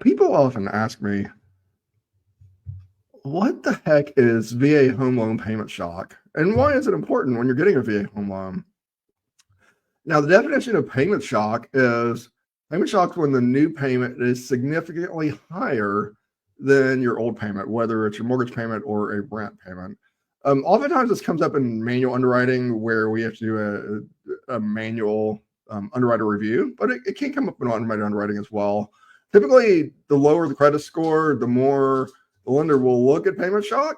People often ask me, what the heck is VA home loan payment shock? And why is it important when you're getting a VA home loan? Now, the definition of payment shock is when the new payment is significantly higher than your old payment, whether it's your mortgage payment or a rent payment. Oftentimes, this comes up in manual underwriting where we have to do a manual underwriter review, but it can come up in automated underwriting as well. Typically, the lower the credit score, the more the lender will look at payment shock.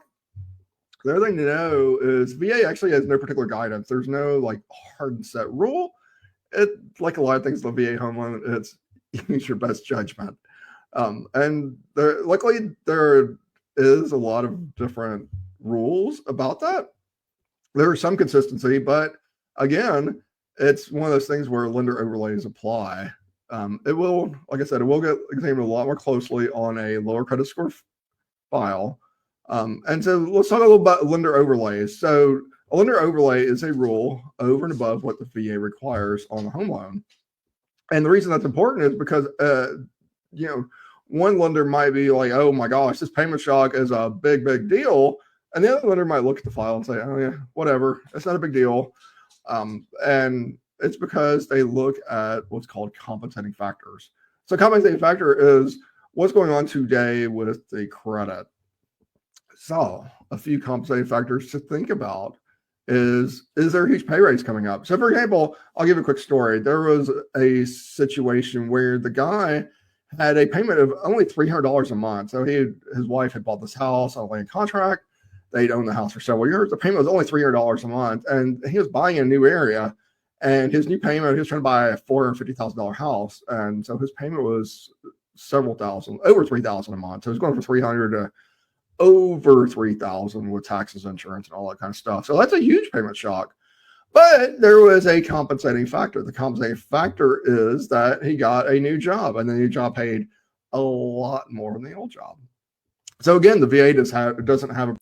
The other thing to know is VA actually has no particular guidance. There's no like hard and set rule. It, like a lot of things, the VA home loan, it's use your best judgment. And luckily there is a lot of different rules about that. There is some consistency, but again, it's one of those things where lender overlays apply. It will, like I said, it will get examined a lot more closely on a lower credit score file. And so let's talk a little about lender overlays. So a lender overlay is a rule over and above what the VA requires on the home loan. And the reason that's important is because, one lender might be like, oh my gosh, this payment shock is a big, big deal. And the other lender might look at the file and say, oh yeah, whatever, it's not a big deal. And it's because they look at what's called compensating factors. So compensating factor is what's going on today with the credit. So a few compensating factors to think about is there huge pay raise coming up? So for example, I'll give a quick story. There was a situation where the guy had a payment of only $300 a month. So his wife had bought this house on a land contract. They'd owned the house for several years. The payment was only $300 a month, and he was buying a new area. And his new payment, he was trying to buy a $450,000 house, and so his payment was several thousand, over $3,000 a month. So it was going from 300 to over 3,000 with taxes, insurance, and all that kind of stuff. So that's a huge payment shock. But there was a compensating factor. The compensating factor is that he got a new job, and the new job paid a lot more than the old job. So again, the VA doesn't have a